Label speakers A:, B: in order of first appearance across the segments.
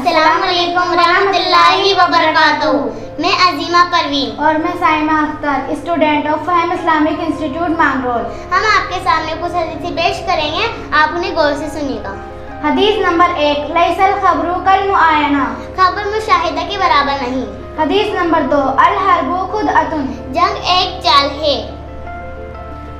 A: अस्सलाम वालेकुम रहमतुल्लाहि व बरकातहू। मैं अजीमा परवीन
B: और मैं Saima Akhtar, student of Fahm Islamic institute Mangrol.
A: हम आपके सामने कुछ हदीसें पेश करेंगे, आप उन्हें गौर से सुनिएगा।
B: हदीस नंबर 1, लैसल खबरू कल मुआयना,
A: खबर मुशाहिदा के बराबर नहीं।
B: हदीस नंबर 2, अल हरबू खुदअतुन,
A: जंग एक चाल है।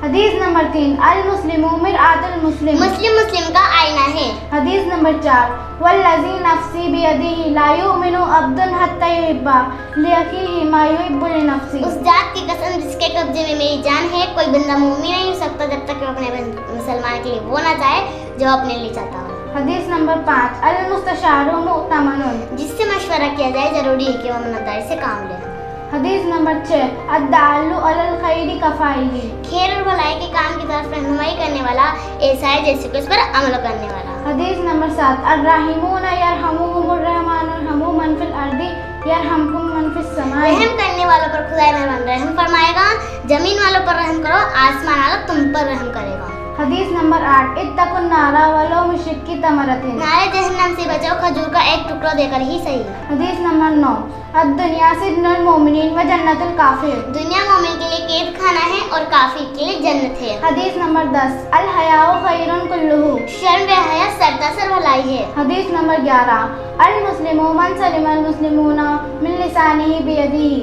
B: हदीस नंबर 3, अल मुस्लिमू मिरआतुल मुस्लिम,
A: मुस्लिम का आईना है।
B: हदीस नंबर 4, वल्लज़ी नफ्सी बियदिही ला युमिनु अब्दुन हत्ता युहिब्बा लिअखीही मा युहिब्बु लिनफ्सी,
A: उस जात की कसम जिसके कब्जे में मेरी जान है, कोई बंदा मोमिन नहीं हो सकता जब तक वो अपने मुसलमान के लिए वो ना चाहे जो अपने लिए चाहता हो।
B: हदीस नंबर 5, अल मुस्तशारू मुअतमनुन,
A: जिससे मशवरा किया जाए जरूरी है कि वो अमानतदारी से काम ले।
B: हदीस नंबर 6, अद्दालु अलल खैरि कफाइली,
A: खैर और भलाई के काम की तरफ रहनुमाई करने वाला ऐसा है जैसे कि उस पर अमल करने वाला।
B: हदीस नंबर 7, अर्राहिमून यरहमुहुमुर रहमान यरहमु मन फिल अर्दी यरहमकुम मन फिस समाई,
A: रहम करने वालों पर खुदा मेहरबान रहम फरमाएगा, जमीन वालों पर रहम करो, आसमान वाला तुम पर रहम करेगा।
B: हदीस नंबर 8, इत्तकुन नारा वलो मुश्रिकी तमरतिन,
A: नारे जहन्नम से बचाओ, खजूर का एक टुकड़ा देकर ही सही।
B: हदीस नंबर 9, अद्दुनिया सिज्नुल मोमिनीन व जन्नतुल काफिर,
A: दुनिया मोमिन के लिए कैद खाना है और काफिर के लिए जन्नत है।
B: हदीस नंबर 10, अल हयाउ खैरुन कुल्लुहु,
A: शर्म व हया सरतासर भलाई है।
B: हदीस नंबर 11, अल मुस्लिमु मन सलिमल मुस्लिमूना मिन लिसानिही बियदिही,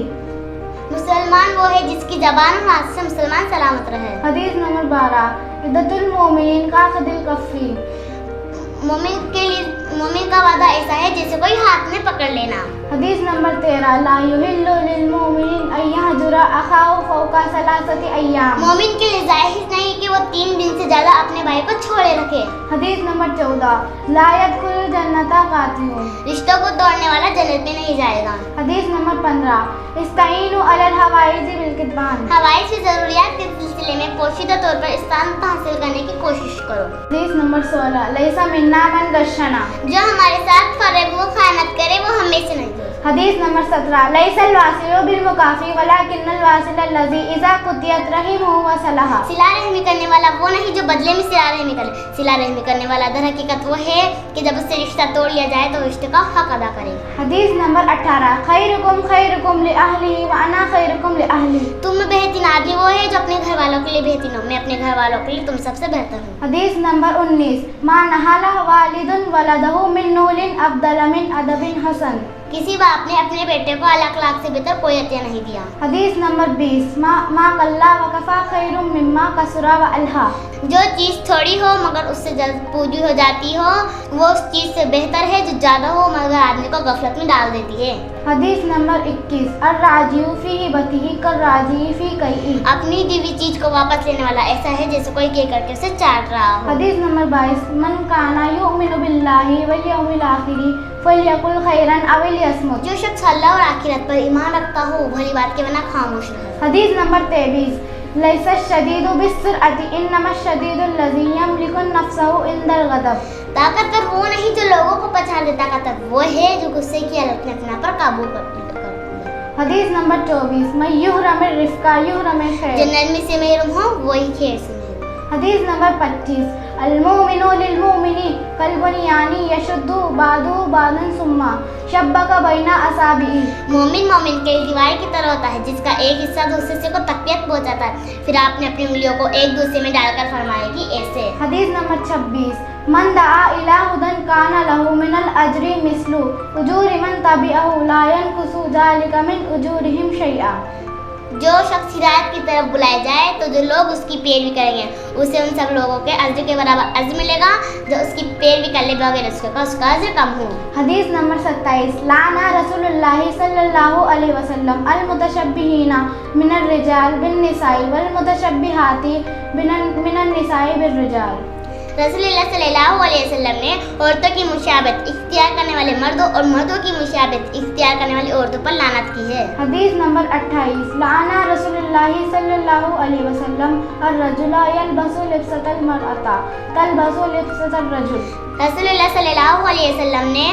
A: मुसलमान वो है जिसकी जबान और हाथ से मुसलमान सलामत रहे।
B: हदीस नंबर 12, इद्दतुल मोमिनीन का खदिल कफ़ी,
A: मोमिन का वादा ऐसा है जैसे कोई हाथ में पकड़ लेना।
B: हदीस नंबर 13, ला युहिल्लु लिल मोमिनीन अन यहजुरा अखाहु फौका सलासति अय्याम,
A: मोमिन के लिए जायज़ नहीं कि वो 3 दिन से ज्यादा अपने भाई को छोड़े रखे।
B: हदीस नंबर 14, ला यदखुलुल जन्नता कातिलुन,
A: रिश्तों को तोड़ने वाला जन्नत में नहीं जाएगा।
B: हदीस नंबर 15, इस्ताईनु अलल हवाइज़ि बिल कितमान,
A: हवाई से जरूरियात के सिलसिले में पोशीदा तौर पर इस्तान हासिल करने की कोशिश करो।
B: हदीस नंबर 16, लैसा मिन्ना मन गश्शना,
A: जो हमारे साथ फरेब वो खयानत करे वो हमें से नहीं।
B: हदीस नंबर 17, लैसल वासिलु बिल मुकाफी वलाकिन्नल वासिल अल्लज़ी इज़ा कुतियत रहिमुहु व सलहा, सिला रहमी करने वाला वो नहीं जो बदले में सिला रहमी करे, सिला रहमी करने वाला दर हकीकत वो है कि जब उससे रिश्ता तोड़ लिया जाए तो रिश्ते का हक अदा करे। हदीस नंबर 18, खैरुकुम लि अहलिही व अना खैरुकुम लि अहली, तुम में बेहतरीन आदमी वो है जो अपने घर वालों के लिए बेहतरीन हो, मैं अपने घर वालों के लिए तुम सबसे बेहतर हूँ। हदीस नंबर 19, मा नहाला वालिदुन वलदहु मिन नूलिन अफदल मिन अदबिन हसन, किसी बाप ने अपने बेटे को अखलाक से बेहतर कोई अतिया नहीं दिया। हदीस नंबर 20, मा कल्ला व कफा खैरुम मिम्मा कसरा व अलहा, जो चीज़ थोड़ी हो मगर उससे जल्द पूरी हो जाती हो वो उस चीज़ से बेहतर है जो ज़्यादा हो मगर आदमी को गफलत में डाल देती है। हदीस नंबर 21, अर्राजिउ फी हिबतिही कर्राजी फी कई, अपनी दी हुई चीज़ को वापस लेने वाला ऐसा है जैसे कोई के करके उसे चाट रहा हो। हदीस नंबर 22, मन काना युमिनु बिल्लाहि वल यौमिल आखिरी फलियकुल खैरन अव लियस्मुत, जो शख्स अल्लाह और आखिरत पर ईमान रखता हो भली बात के बिना खामोश रहे। हदीस नंबर 23, लैसा शदीदु बिस्सुरअति इन्नमा शदीदुल लज़ी यमलिकु नफ्सहु इंदल गज़ब, ताकतवर वो नहीं जो लोगों को पछाड़ देता, ताकतवर वो है जो गुस्से की हालत में अपने पर काबू करता है। हदीस नंबर 24, मैं युहरमिर रिफ़्का युहरमिर खैर, जो नरमी से महरूम हो वही खैर से महरूम। हदीस नंबर 25, अल-मोमिनु लिल-मोमिनी कल-बुनियानी यशुद्दु बादु बादन सुम्मा शब्बका बैना असाबिही, मोमिन के दीवार की तरह होता है जिसका एक हिस्सा दूसरे से को तकवीत पहुंचाता है, फिर आपने अपनी उंगलियों को एक दूसरे में डालकर फरमाएगी ऐसे। हदीस नंबर 26, मन दआ इला हुदन काना लहु मिनल अजरी मिस्लु उजूरि मन तबिअहु ला यनकुसु ज़ालिका मिन उजूरिहिम शैआ, जो शख्स हिदायत की तरफ बुलाया जाए तो जो लोग उसकी पैरवी करेंगे उसे उन सब लोगों के अज्र के बराबर अज्र मिलेगा जो उसकी पैरवी कर ले बगैर उसका अज्र कम हो। हदीस नंबर 27, लाना रसूलुल्लाह सल्लल्लाहु अलैहि वसल्लम अल मुतशब्बिहीना मिनर रिजाल बिन निसाई वल मुतशब्बिहाती मिनन निसाई बिर रिजाल, रसूलुल्लाह सल्लल्लाहु अलैहि वसल्लम ने औरतों की मुशाबहत इख्तियार करने वाले मर्दों और मर्दों की मुशाबहत इख्तियार करने वाली औरतों पर लानत की है। हदीस नंबर 28, लाना रसूलुल्लाह सल्लल्लाहु अलैहि वसल्लम अर्रजुला यलबसु लिब्सतल मरअता तलबसु लिब्सतल रजुल, रसूलुल्लाह सल्लल्लाहु अलैहि वसल्लम ने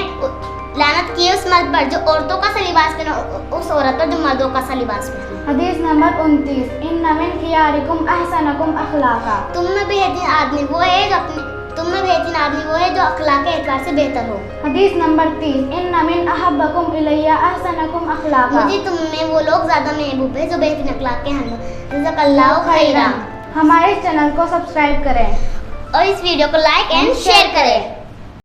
B: लानत की उस मर्द पर जो औरतों का सा लिबास पहने, उस औरत पर जो मर्दों का सा लिबास पहने। हदीस नंबर 29, इन्ना मिन खियारिकुम अहसनकुम अखलाका, तुम में बेहतरीन आदमी वो है जो तुम
A: में बेहतरीन आदमी वो है जो अखलाक के एतबार से बेहतर हो।
B: हदीस नंबर 30, इन्ना मिन अहब्बकुम इलैया अहसनकुम अखलाका।
A: मुझे तुम में वो लोग ज़्यादा महबूब है जो बेहतरीन अखलाक के हैं। जज़ाकल्लाहु खैरा।
B: हमारे चैनल को सब्सक्राइब करें
A: और इस वीडियो को लाइक एंड शेयर करें।